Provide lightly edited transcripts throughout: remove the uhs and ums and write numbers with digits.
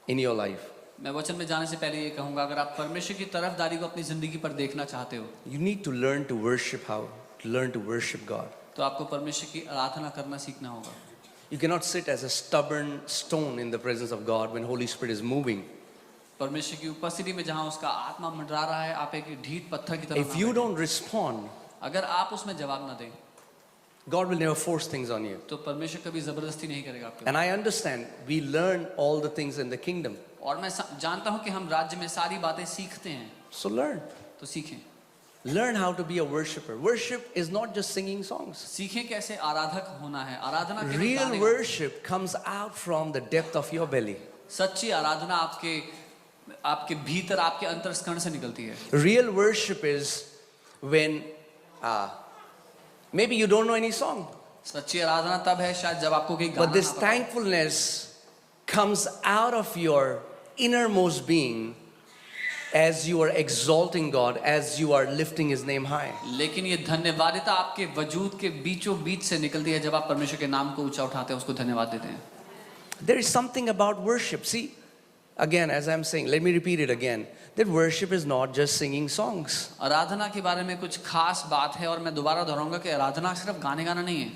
in your life, मैं वचन में जाने से पहले ये कहूंगा, अगर आप परमेश्वर की तरफदारी को अपनी जिंदगी पर देखना चाहते हो, you need to learn to worship God. तो आपको परमेश्वर की आराधना करना सीखना होगा. You cannot sit as a stubborn stone in the presence of God when Holy Spirit is moving. परमेश्वर की उपस्थिति में जहां उसका आत्मा मंडरा रहा है, आप एक ढीठ पत्थर की तरह If you don't respond, अगर आप उसमें जवाब ना दें, God will never force things on you. तो परमेश्वर कभी जबरदस्ती नहीं करेगा आपके. And I understand we learn all the things in the kingdom. और मैं जानता हूं कि हम राज्य में सारी बातें सीखते हैं, So learn. तो सीखें. Learn how to be a worshipper. Worship is not just singing songs. सीखें कैसे आराधक होना है. आराधना के Real worship comes out from the depth of your belly. सच्ची आराधना आपके भीतर, आपके अंतर्स्करण से निकलती है. Real worship is when maybe you don't know any song, सच्ची आराधना तब है शायद जब आपको कोई गाना but this ना पता. thankfulness comes out of your innermost being as you are exalting God, as you are lifting His name high. लेकिन ये धन्यवादिता आपके वजूद के बीचों बीच से निकलती है जब आप परमेश्वर के नाम को ऊंचा उठाते हैं, उसको धन्यवाद देते हैं. There is something about worship. See, again, as I'm saying, let me repeat it again, that worship is not just singing songs. आराधना के बारे में कुछ खास बात है, और मैं दोबारा दोहराऊंगा कि आराधना सिर्फ गाने गाना नहीं है.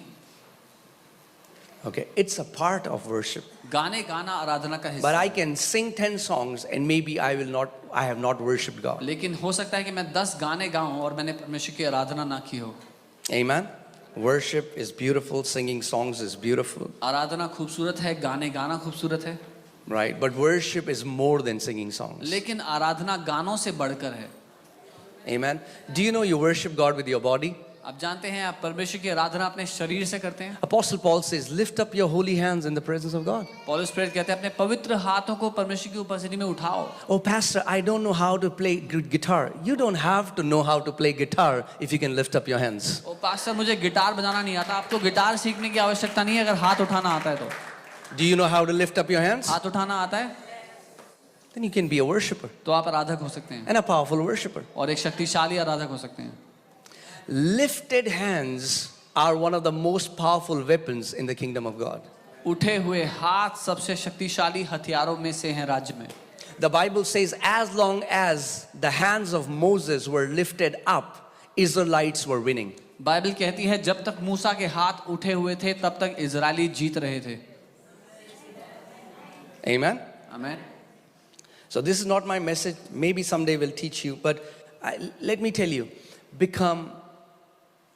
Okay, it's a part of worship. गाने गाना आराधना का But हिस्सा. I can sing 10 songs and maybe I have not worshipped God. लेकिन हो सकता है कि मैं 10 गाने गाऊं और मैंने परमेश्वर की आराधना ना की हो. Amen. Worship is beautiful, singing songs is beautiful, आराधना खूबसूरत है, गाने गाना खूबसूरत है, right? But worship is more than singing songs. लेकिन आराधना गानों से बढ़कर है. Amen. Do you know you worship God with your body? आप जानते हैं आप परमेश्वर की आराधना अपने शरीर से करते हैं. Apostle Paul says, lift up your holy hands in the presence of God. पौलुस प्रेरित कहते हैं अपने पवित्र हाथों को परमेश्वर की उपस्थिति में उठाओ. Oh, pastor, I don't know how to play good guitar. You don't have to know how to play guitar if you can lift up your hands. ओ पास्टर, मुझे गिटार बजाना नहीं आता. आपको गिटार सीखने की आवश्यकता नहीं है अगर हाथ उठाना आता है तो. Do you know how to lift up your hands? हाथ उठाना आता है Then you can be a worshipper तो आप आराधक हो सकते हैं, and a powerful worshipper. और एक शक्तिशाली आराधक हो सकते हैं. Lifted hands are one of the most powerful weapons in the kingdom of God. उठे हुए हाथ सबसे शक्तिशाली हथियारों में से हैं राज्य में. The Bible says as long as the hands of Moses were lifted up, Israelites were winning. Bible कहती है जब तक मूसा के हाथ उठे हुए थे तब तक इजरायली जीत रहे थे. Amen. आमीन. So this is not my message. Maybe someday we'll teach you, but let me tell you, become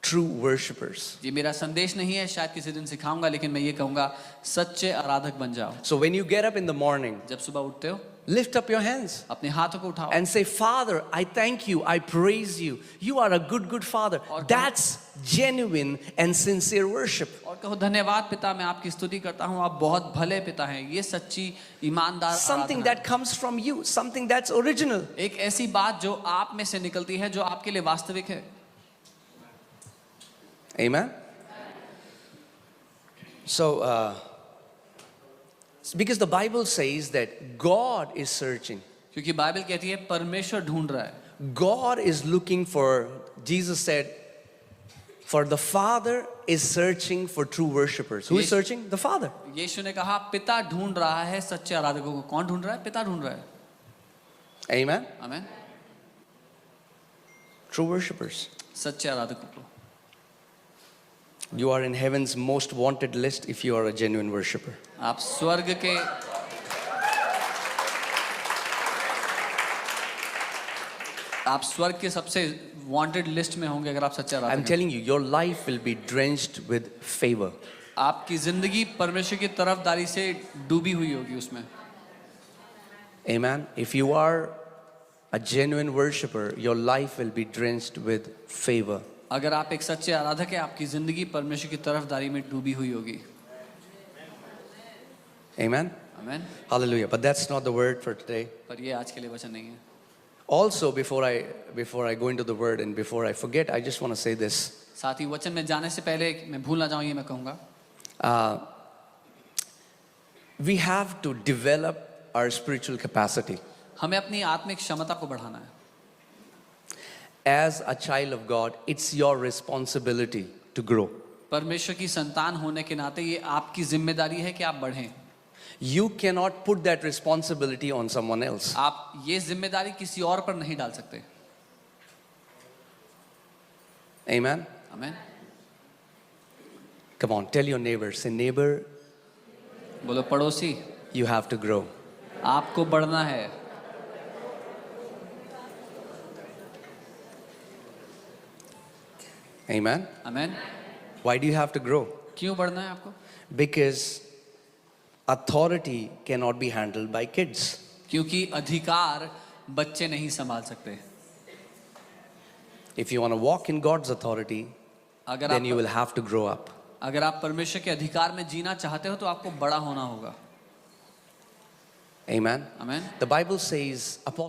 true worshippers. ये मेरा संदेश नहीं है, शायद किसी दिन सिखाऊंगा, लेकिन मैं ये कहूंगा सच्चे आराधक बन जाओ. So when you get up in the morning, जब सुबह उठते हो lift up your hands अपने हाथों को उठाओ and say, Father, I thank you, I praise you. You are a good Father. That's genuine and sincere worship. और कहो धन्यवाद पिता, मैं आपकी स्तुति करता हूँ, आप बहुत भले पिता हैं. ये सच्ची ईमानदार Something Aradhana that comes from you, something that's original. है. एक ऐसी बात जो आप में से निकलती है, जो आपके लिए वास्तविक है. Amen. So, because the Bible says that God is searching. क्योंकि बाइबल कहती है परमेश्वर ढूंढ रहा है. God is looking for, Jesus said, for the Father is searching for true worshippers. Who is searching? The Father. यीशु ने कहा पिता ढूंढ रहा है सच्चे आराधकों को. कौन ढूंढ रहा है? पिता ढूंढ रहा है. Amen. आमीन. True worshippers. सच्चे आराधकों को. You are in heaven's most wanted list if you are a genuine worshipper. आप स्वर्ग के सबसे वांटेड लिस्ट में होंगे अगर आप सच्चे आराधक I'm हैं. telling you, your life will be drenched with favor. आपकी जिंदगी परमेश्वर की तरफदारी से डूबी हुई होगी उसमें. Amen. If you are a genuine worshipper, your life will be drenched with favor. अगर आप एक सच्चे आराधक हैं, आपकी जिंदगी परमेश्वर की तरफदारी में डूबी हुई होगी. Amen. आमीन. Hallelujah. But that's not the word for today. पर ये आज के लिए वचन नहीं है. Also, before I go into the word and before I forget, I just want to say this. साथ ही वचन में जाने से पहले मैं भूल ना जाऊं ये मैं कहूंगा. We have to develop our spiritual capacity. हमें अपनी आत्मिक क्षमता को बढ़ाना है. As a child of God, it's your responsibility to grow. परमेश्वर की संतान होने के नाते ये आपकी जिम्मेदारी है कि आप बढ़ें. You cannot put that responsibility on someone else. आप ये जिम्मेदारी किसी और पर नहीं डाल सकते. Amen. आमीन. Come on, tell your neighbor, say, neighbor, बोलो पड़ोसी, you have to grow. आपको बढ़ना है. Amen. आमीन. Why do you have to grow? क्यों बढ़ना है आपको? Because authority cannot be handled by kids. क्योंकि अधिकार बच्चे नहीं संभाल सकते. If you want to walk in God's authority, अगर then you आप will have to grow up. अगर आप परमेश्वर के अधिकार में जीना चाहते हो तो आपको बड़ा होना होगा. Amen. आमीन. The Bible says,